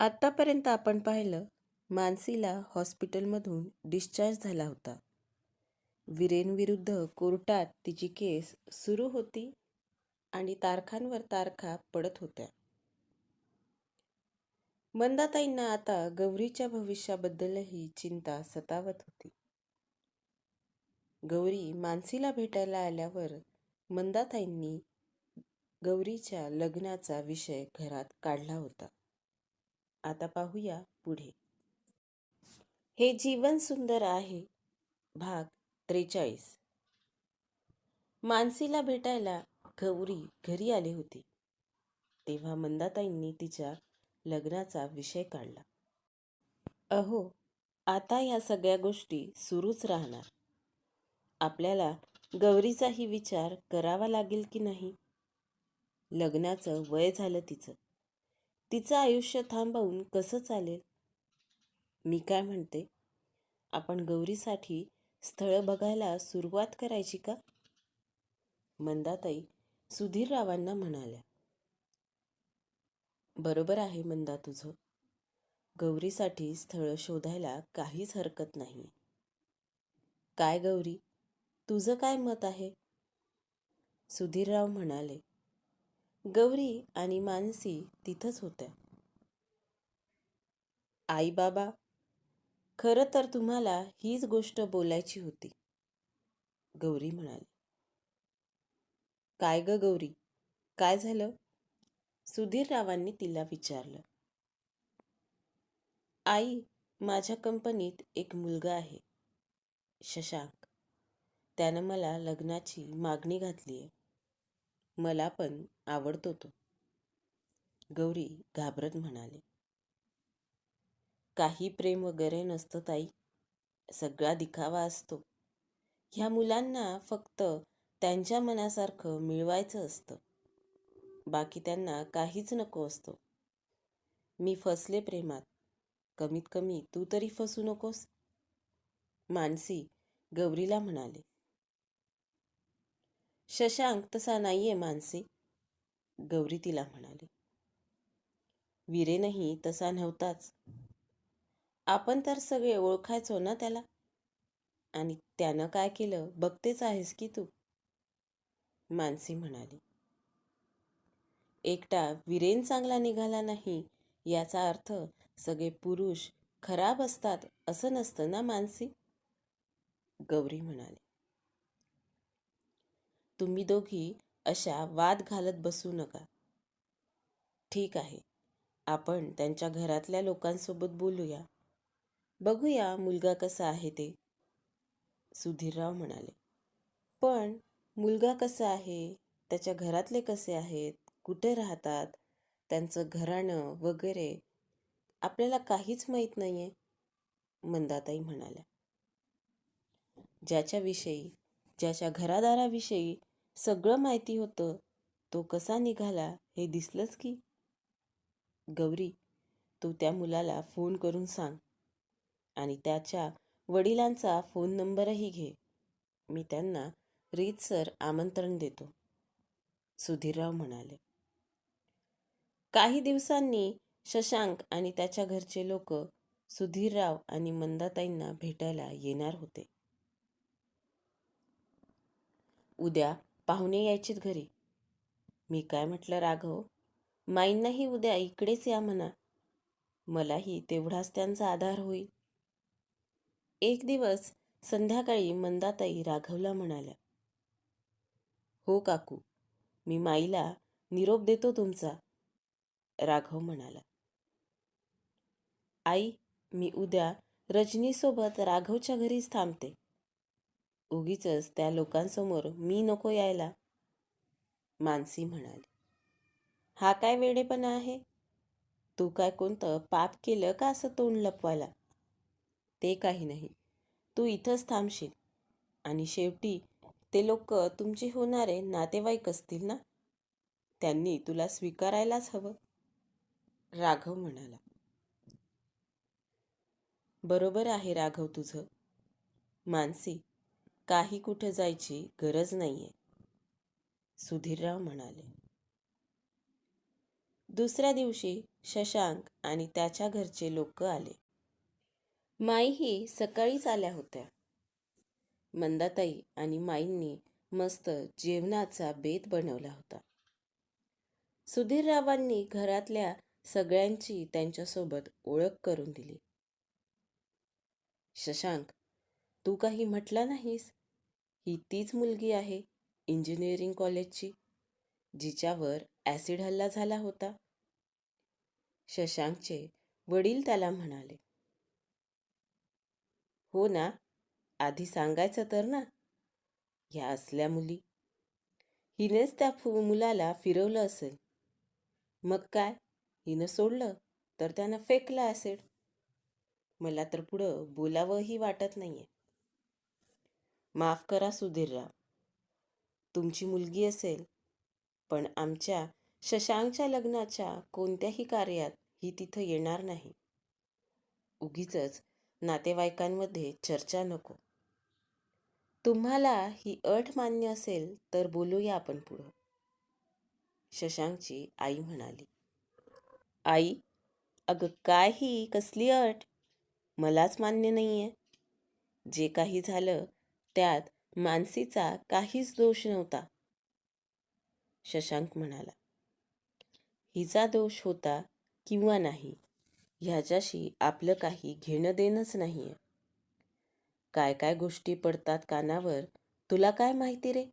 आत्तापर्यंत आपण पाहिलं, मानसीला हॉस्पिटलमधून डिस्चार्ज झाला होता. वीरेनविरुद्ध कोर्टात तिची केस सुरू होती आणि तारखांवर तारखा पडत होत्या. मंदाताईंना आता गौरीच्या भविष्याबद्दलही चिंता सतावत होती. गौरी मानसीला भेटायला आल्यावर मंदाताईंनी गौरीच्या लग्नाचा विषय घरात काढला होता. आता पाहूया पुढे. हे जीवन सुंदर आहे, भाग 43. मानसीला भेटायला गौरी घरी आली होती, तेव्हा मंदाताईंनी तिच्या लग्नाचा विषय काढला. अहो, आता या सगळ्या गोष्टी सुरूच राहणार. आपल्याला गौरीचाही विचार करावा लागेल की नाही? लग्नाचं वय झालं तिचं. तिचं आयुष्य थांबवून कसं चालेल? मी काय म्हणते, आपण गौरीसाठी स्थळं बघायला सुरुवात करायची का? मंदाताई सुधीररावांना म्हणाल्या. बरोबर आहे मंदा तुझं. गौरीसाठी स्थळं शोधायला काहीच हरकत नाही. काय गौरी, तुझं काय मत आहे? सुधीरराव म्हणाले. गौरी आणि मानसी तिथंच होत्या. आई बाबा, खरं तर तुम्हाला हीच गोष्ट बोलायची होती, गौरी म्हणाली. काय ग गौरी, काय झालं? सुधीररावांनी तिला विचारलं. आई, माझ्या कंपनीत एक मुलगा आहे, शशांक. त्यानं मला लग्नाची मागणी घातली आहे. मला पण आवडतो तो, गौरी घाबरत म्हणाले. काही प्रेम वगैरे नसतं ताई, सगळा दिखावा असतो. ह्या मुलांना फक्त त्यांच्या मनासारखं मिळवायचं असतं, बाकी त्यांना काहीच नको असतो. मी फसले प्रेमात, कमीत कमी तू तरी फसू नकोस, मानसी गौरीला म्हणाले. शशांक तसा नाहीये मानसी, गौरी तिला म्हणाली. वीरेनही तसा नव्हताच. आपण तर सगळे ओळखायचो ना त्याला, आणि त्यानं काय केलं बघतेच आहेस की तू, मानसी म्हणाली. एकटा वीरेन चांगला निघाला नाही याचा अर्थ सगळे पुरुष खराब असतात असं नसतं ना मानसी, गौरी म्हणाली. तुम्ही दोघी अशा वाद घालत बसू नका. ठीक आहे, आपण त्यांच्या घरातल्या लोकांसोबत बोलूया, बघूया मुलगा कसा आहे ते, सुधीरराव म्हणाले. पण मुलगा कसा आहे, त्याच्या घरातले कसे आहेत, कुठे राहतात, त्यांचं घराणं वगैरे आपल्याला काहीच माहीत नाहीये, मंदाताई म्हणाल्या. ज्याच्याविषयी, ज्याच्या घरादाराविषयी सगळं माहिती होतं, तो कसा निघाला हे दिसलंच की. गौरी, तू त्या मुलाला फोन करून सांग आणि त्याच्या वडिलांचा फोन नंबरही घे. मी त्यांना रीतसर आमंत्रण देतो, सुधीरराव म्हणाले. काही दिवसांनी शशांक आणि त्याच्या घरचे लोक सुधीरराव आणि मंदाताईंना भेटायला येणार होते. उद्या पाहुणे यायचेत घरी. मी काय म्हटलं राघव, माईंनाही उद्या इकडेच या म्हणा, मलाही तेवढाच त्यांचा आधार होईल. एक दिवस संध्याकाळी मंदाताई राघवला म्हणाल्या. हो काकू, मी माईला निरोप देतो तुमचा, राघव म्हणाला. आई, मी उद्या रजनीसोबत राघवच्या घरीच थांबते. उगीचच त्या लोकांसमोर मी नको यायला, मानसी म्हणाली. हा काय वेडेपणा आहे? तू काय कोणतं पाप केलं का असं तोंड लपवायला? ते काही नाही, तू इथंच थांबशील, आणि शेवटी ते लोक तुमचे होणारे नातेवाईक असतील ना, त्यांनी तुला स्वीकारायलाच हवं, राघव म्हणाला. बरोबर आहे राघव तुझं. मानसी, काही कुठं जायची गरज नाहीये, सुधीरराव म्हणाले. दुसऱ्या दिवशी शशांक आणि त्याच्या घरचे लोक आले. माईही सकाळीच आल्या होत्या. मंदाताई आणि माईंनी मस्त जेवणाचा बेत बनवला होता. सुधीररावांनी घरातल्या सगळ्यांची त्यांच्यासोबत ओळख करून दिली. शशांक, तू काही म्हटला नाहीस. ही तीच मुलगी आहे इंजिनिअरिंग कॉलेजची, जिच्यावर ॲसिड हल्ला झाला होता. शशांकचे वडील त्याला म्हणाले. हो ना, आधी सांगायचं तर ना. ह्या असल्या मुली. हिनेच त्या मुलाला फिरवलं असेल. मग काय, हिनं सोडलं तर त्यानं फेकला ॲसिड. मला तर पुढं बोलावंही वाटत नाहीये. माफ करा सुधीरराव, तुमची मुलगी असेल, पण आमच्या शशांकच्या लग्नाच्या कोणत्याही कार्यात ही तिथं येणार नाही. उगीचच नातेवाईकांमध्ये चर्चा नको. तुम्हाला ही अट मान्य असेल तर बोलूया आपण पुढं. शशांकची आई म्हणाली. आई, अगं काय ही कसली अट? मलाच मान्य नाहीये. जे काही झालं त्यात मानसीचा काहीच दोष नव्हता. शशांक म्हणाला. हिचा दोष होता किंवा नाही ह्याच्याशी आपलं काही घेणं देणंच नाहीये. काय काय गोष्टी पडतात कानावर तुला काय माहिती रे?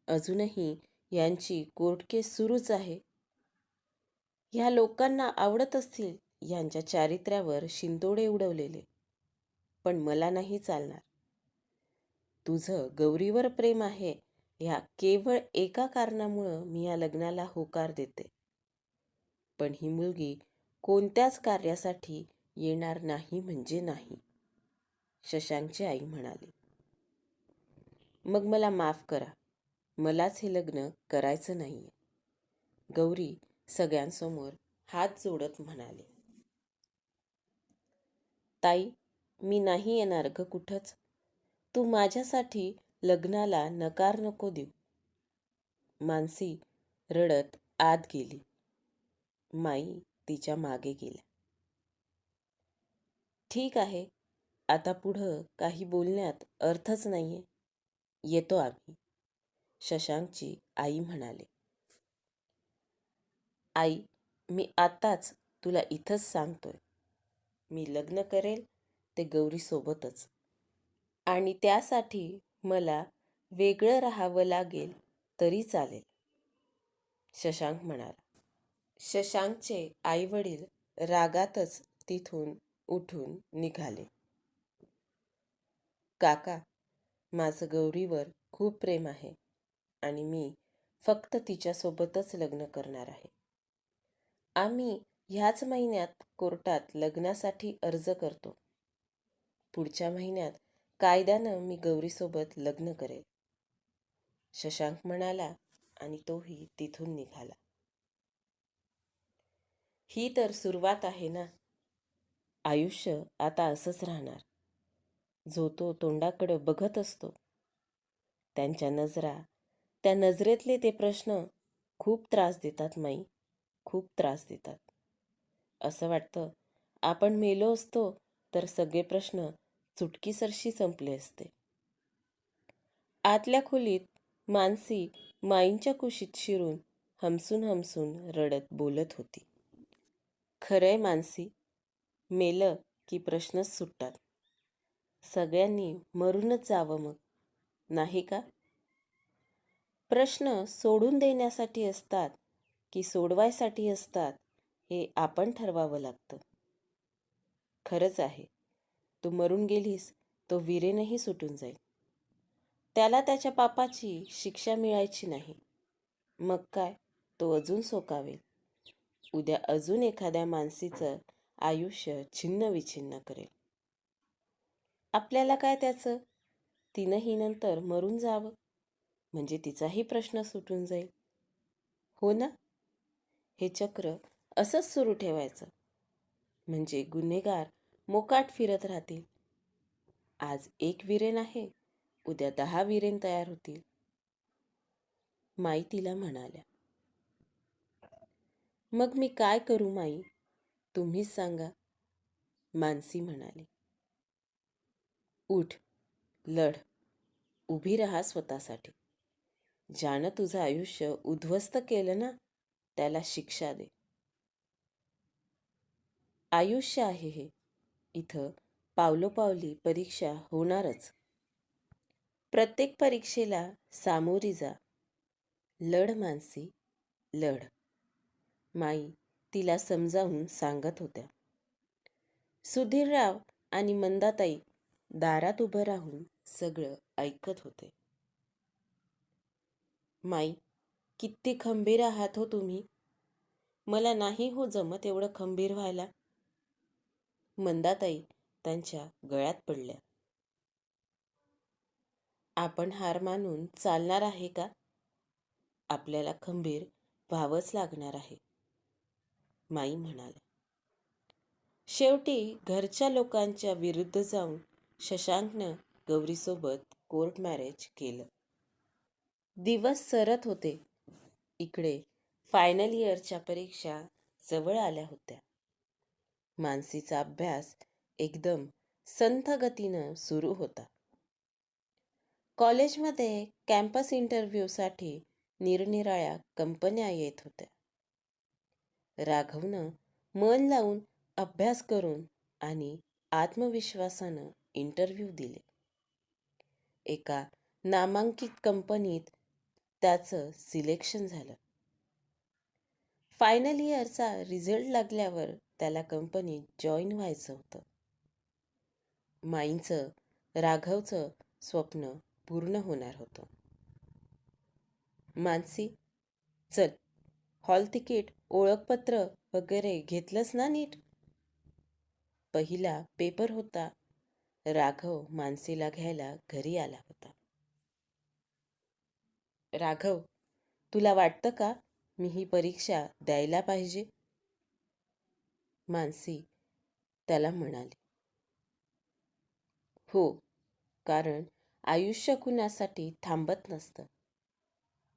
अजूनही यांची कोर्ट केस सुरूच आहे. ह्या लोकांना आवडत असतील यांच्या चारित्र्यावर शिंतोडे उडवलेले, पण मला नाही चालणार. तुझं गौरीवर प्रेम आहे ह्या केवळ एका कारणामुळं मी या लग्नाला होकार देते. पण ही मुलगी कोणत्याच कार्यासाठी येणार नाही म्हणजे नाही. शशांकची आई म्हणाली. मग मला माफ करा, मलाच हे लग्न करायचं नाहीये. गौरी सगळ्यांसमोर हात जोडत म्हणाले. ताई, मी नाही येणार ग कुठंच. तू माझ्यासाठी लग्नाला नकार नको देऊ. मानसी रडत आत गेली. माई तिच्या मागे गेल्या. ठीक आहे, आता पुढं काही बोलण्यात अर्थच नाहीये. येतो आम्ही, शशांकची आई म्हणाले. आई, मी आताच तुला इथंच सांगतोय. मी लग्न करेल ते गौरीसोबतच. आणि त्यासाठी मला वेगळं राहावं लागेल तरी चालेल, शशांक म्हणाला. शशांकचे आईवडील रागातच तिथून उठून निघाले. काका, माझं गौरीवर खूप प्रेम आहे आणि मी फक्त तिच्यासोबतच लग्न करणार आहे. आम्ही ह्याच महिन्यात कोर्टात लग्नासाठी अर्ज करतो. पुढच्या महिन्यात कायद्यानं मी गौरीसोबत लग्न करेल, शशांक म्हणाला आणि तोही तिथून निघाला. ही तर सुरुवात आहे ना. आयुष्य आता असंच राहणार. जो तो तोंडाकडे बघत असतो. त्यांच्या नजरा, त्या नजरेतले ते प्रश्न खूप त्रास देतात माई, खूप त्रास देतात. असं वाटतं आपण मेलो असतो तर सगळे प्रश्न चुटकीसरशी संपले असते. आतल्या खोलीत मानसी माईंच्या कुशीत शिरून हमसून हमसून रडत बोलत होती. खरंय मानसी, मेलं की प्रश्नच सुटतात. सगळ्यांनी मरूनच जावं मग, नाही का? प्रश्न सोडून देण्यासाठी असतात की सोडवायसाठी असतात हे आपण ठरवावं लागतं. खरंच आहे, तू मरून गेलीस तो वीरेनही सुटून जाईल. त्याला त्याच्या पापाची शिक्षा मिळायची नाही. मग काय, तो अजून सोकावेल. उद्या अजून एखाद्या माणसीचं आयुष्य छिन्न विछिन्न करेल. आपल्याला काय त्याचं? तिनंही नंतर मरून जावं, म्हणजे तिचाही प्रश्न सुटून जाईल. हो ना? हे चक्र असंच सुरू ठेवायचं, म्हणजे गुन्हेगार मोकाट फिरत राहतील. आज एक वीरेन आहे, उद्या 10 वीरेन तयार होतील. माई तिला म्हणाल्या. मग मी काय करू माई? तुम्हीच सांगा, मानसी म्हणाली. उठ, लढ, उभी राहा स्वतःसाठी. ज्यानं तुझं आयुष्य उद्ध्वस्त केलं ना, त्याला शिक्षा दे. आयुष्य आहे हे. इथं पावलोपावली परीक्षा होणारच. प्रत्येक परीक्षेला सामोरी जा. लढ मानसी, लढ. माई तिला समजावून सांगत होत्या. सुधीरराव आणि मंदाताई दारात उभं राहून सगळं ऐकत होते. माई, किती खंबीर आहात हो तुम्ही. मला नाही हो जमत एवढं खंबीर व्हायला. मंदाताई त्यांच्या गळ्यात पडल्या. आपण हार मानून चालणार आहे का? आपल्याला खंबीर व्हावंच लागणार आहे, माई म्हणाल्या. शेवटी घरच्या लोकांच्या विरुद्ध जाऊन शशांकनं गौरीसोबत कोर्ट मॅरेज केलं. दिवस सरत होते. इकडे फायनल इयरच्या परीक्षा जवळ आल्या होत्या. मानसीचा अभ्यास एकदम संथ गतीनं सुरू होता. कॉलेजमध्ये कॅम्पस इंटरव्ह्यूसाठी निरनिराळ्या कंपन्या येत होत्या. राघवनं मन लावून अभ्यास करून आणि आत्मविश्वासानं इंटरव्ह्यू दिले. एका नामांकित कंपनीत त्याचं सिलेक्शन झालं. फायनल इयरचा रिझल्ट लागल्यावर त्याला कंपनीत जॉईन व्हायचं होतं. माईंचं, राघवचं स्वप्न पूर्ण होणार होतं. मानसी, चल, हॉल तिकीट, ओळखपत्र वगैरे घेतलंस ना नीट? पहिला पेपर होता. राघव मानसीला घ्यायला घरी आला होता. राघव, तुला वाटतं का मी ही परीक्षा द्यायला पाहिजे? मानसी त्याला म्हणाली. हो, कारण आयुष्य कुणासाठी थांबत नसतं.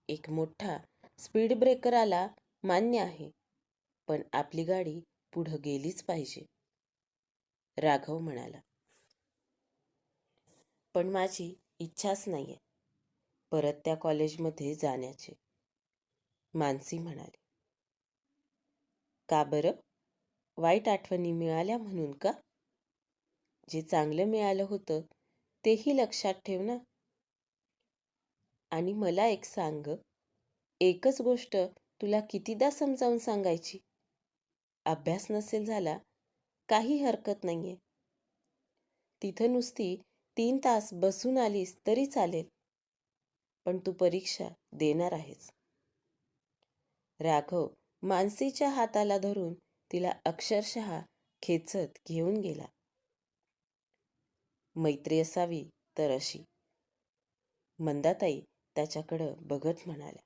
एक मोठा स्पीड ब्रेकर आला मान्य आहे, पण आपली गाडी पुढं गेलीच पाहिजे, राघव म्हणाला. पण माझी इच्छाच नाहीये परत त्या कॉलेजमध्ये जाण्याची, मानसी म्हणाली. का बरं? वाईट आठवणी मिळाल्या म्हणून का? जे चांगलं मिळालं होतं तेही लक्षात ठेव ना. आणि मला एक सांग, एकच गोष्ट तुला कितीदा समजावून सांगायची? अभ्यास नसेल झाला, काही हरकत नाहीये. तिथं नुसती 3 तास बसून आलीस तरी चालेल, पण तू परीक्षा देणार आहेस. राघव मानसीच्या हाताला धरून तिला अक्षरशः खेचत घेऊन गेला. मैत्री असावी तर अशी, मंदाताई त्याच्याकडं बघत म्हणाल्या.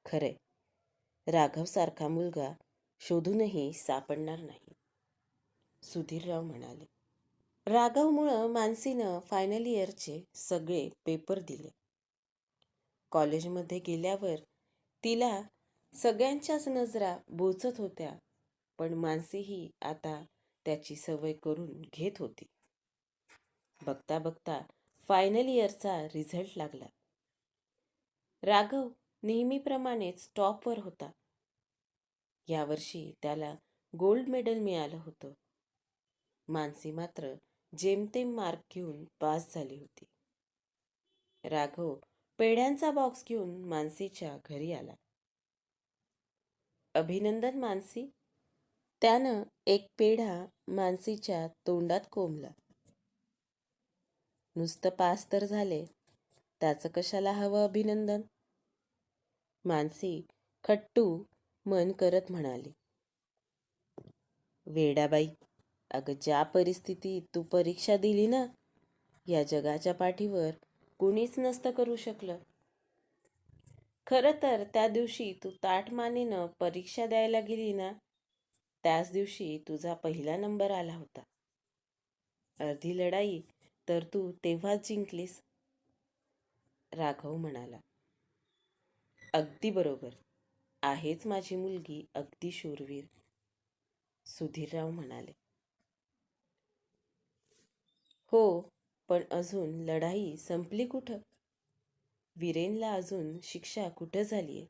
खरे, राघवसारखा मुलगा शोधूनही सापडणार नाही, सुधीरराव म्हणाले. राघवमुळं मानसीनं फायनल इयरचे सगळे पेपर दिले. कॉलेजमध्ये गेल्यावर तिला सगळ्यांच्याच नजरा बोचत होत्या, पण मानसीही आता त्याची सवय करून घेत होती. बघता बघता फायनल इयरचा रिझल्ट लागला. राघव नेहमीप्रमाणेच टॉपवर होता. यावर्षी त्याला गोल्ड मेडल मिळालं होतं. मानसी मात्र जेमतेम मार्क घेऊन पास झाली होती. राघव पेढ्यांचा बॉक्स घेऊन मानसीच्या घरी आला. अभिनंदन मानसी. त्यानं एक पेढा मानसीच्या तोंडात कोंबला. नुसतं पास तर झाले, त्याचं कशाला हवं अभिनंदन? मानसी खट्टू मन करत म्हणाली. वेडाबाई, अगं ज्या परिस्थितीत तू परीक्षा दिली ना, या जगाच्या पाठीवर कुणीच नसतं करू शकलं. खरं तर त्या दिवशी तू ताठमानेनं परीक्षा द्यायला गेली ना, त्याच दिवशी तुझा पहिला नंबर आला होता. अर्धी लढाई तर तू तेव्हाच जिंकलीस, राघव म्हणाला. अगदी बरोबर. आहेच माझी मुलगी अगदी शूरवीर, सुधीरराव म्हणाले. हो, पण अजून लढाई संपली कुठं? वीरेनला अजून शिक्षा कुठं झालीये?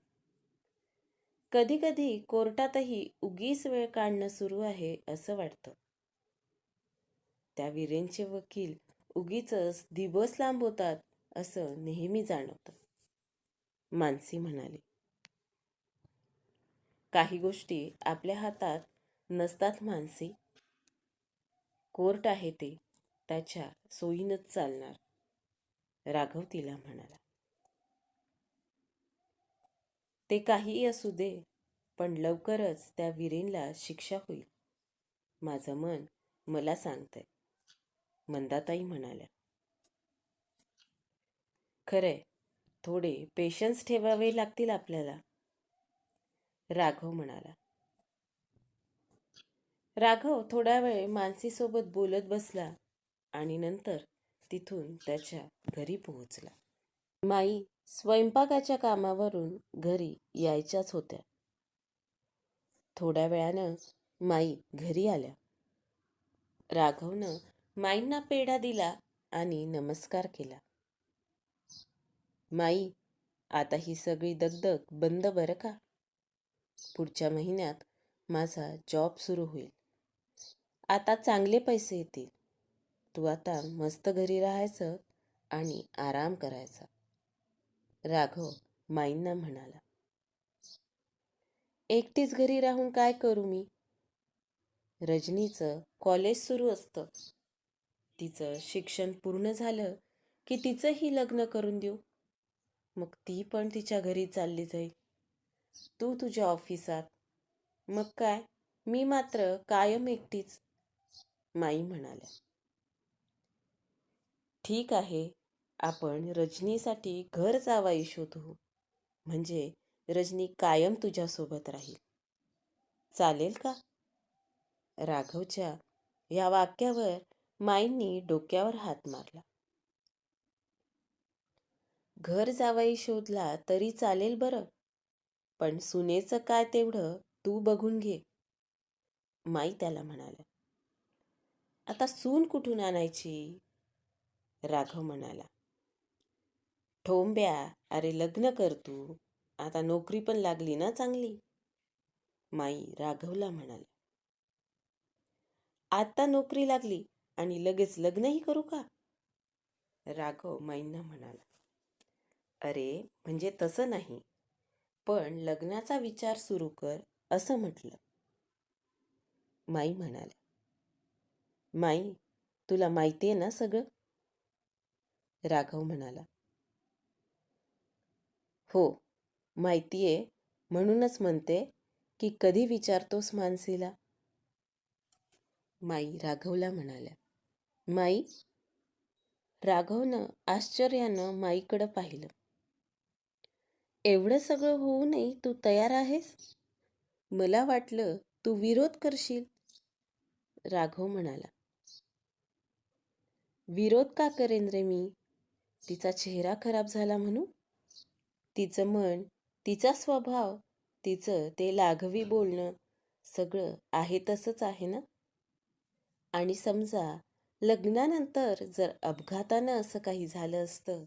कधी कधी कोर्टातही उगीच वेळ काढणं सुरू आहे असं वाटतं. त्या वीरेनचे वकील उगीचच दिवस लांब होतात असं नेहमी जाणवतं. मानसी म्हणाली. काही गोष्टी आपल्या हातात नसतात मानसी. कोर्ट आहे ते त्याच्या सोयीनच चालणार, राघव तिला म्हणाला. ते काहीही असू दे, पण लवकरच त्या वीरेनला शिक्षा होईल. माझं मन मला सांगतंय, मंदाताई म्हणाल्या. खरंय, थोडे पेशन्स ठेवावे लागतील आपल्याला, राघव म्हणाला. राघव थोडा वेळ मानसीसोबत बोलत बसला आणि नंतर तिथून त्याच्या घरी पोहोचला. माई स्वयंपाकाच्या कामावरून घरी यायच्याच होत्या. थोड्या वेळानं माई घरी आल्या. राघवनं माईंना पेढा दिला आणि नमस्कार केला. माई, आता ही सगळी दगदग बंद बरं का? पुढच्या महिन्यात माझा जॉब सुरू होईल. आता चांगले पैसे येतील. तू आता मस्त घरी राहायचं आणि आराम करायचा, राघव माईंना म्हणाला. एकटीच घरी राहून काय करू मी? रजनीचं कॉलेज सुरू असतं. तिचं शिक्षण पूर्ण झालं की तिचंही लग्न करून देऊ. मग ती पण तिच्या घरी चालली जाईल, तू तुझ्या ऑफिसात. मग काय, मी मात्र कायम एकटीच, माई म्हणाल्या. ठीक आहे, आपण रजनीसाठी घर जावाई शोधू, म्हणजे रजनी कायम तुझ्यासोबत राहील. चालेल का? राघवच्या या वाक्यावर माईंनी डोक्यावर हात मारला. घर जावाई शोधला तरी चालेल बरं, पण सुनेचं काय तेवढं तू बघून घे, माई त्याला म्हणाल्या. आता सून कुठून आणायची? राघव म्हणाला. ठोंब्या, अरे लग्न कर तू, आता नोकरी पण लागली ना चांगली, माई राघवला म्हणाल्या. आता नोकरी लागली आणि लगेच लग्नही करू का? राघव माईंना म्हणाला. अरे म्हणजे तसं नाही, पण लग्नाचा विचार सुरू कर असं म्हटलं, माई म्हणाल्या. माई, तुला माहिती आहे ना सगळं? राघव म्हणाला. हो, माहितीये, म्हणूनच म्हणते की कधी विचारतोस मानसीला, माई राघवला म्हणाल्या. माई? राघवनं आश्चर्यानं माईकडं पाहिलं. एवढं सगळं होऊनही तू तयार आहेस? मला वाटलं तू विरोध करशील, राघव म्हणाला. विरोध का करेन रे मी? तिचा चेहरा खराब झाला म्हणून? तिचं मन, तिचा स्वभाव, तिचं ते लाघवी बोलणं सगळं आहे तसंच आहे ना? आणि समजा लग्नानंतर जर अपघातानं असं काही झालं असतं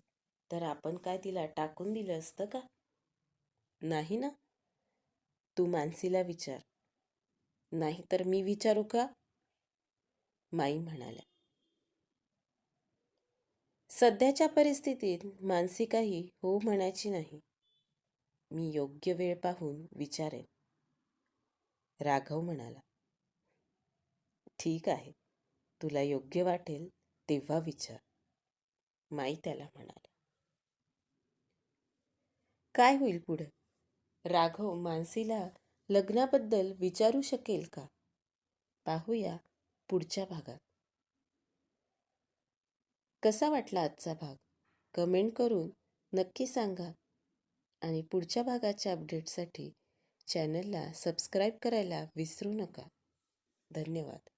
तर आपण काय तिला टाकून दिलं असतं का? नाही ना? तू मानसीला विचार. नाही तर मी विचारू का? माई म्हणाल्या. सध्याच्या परिस्थितीत मानसी काही हो म्हणायची नाही. मी योग्य वेळ पाहून विचारेन, राघव म्हणाला. ठीक आहे, तुला योग्य वाटेल तेव्हा विचार, माई त्याला म्हणाला. काय होईल पुढे? राघव मानसीला लग्नाबद्दल विचारू शकेल का? पाहूया पुढच्या भागात. कसा वाटला आजचा भाग? कमेंट करून नक्की सांगा आणि पुढच्या भागाच्या अपडेटसाठी चॅनलला सबस्क्राईब करायला विसरू नका. धन्यवाद.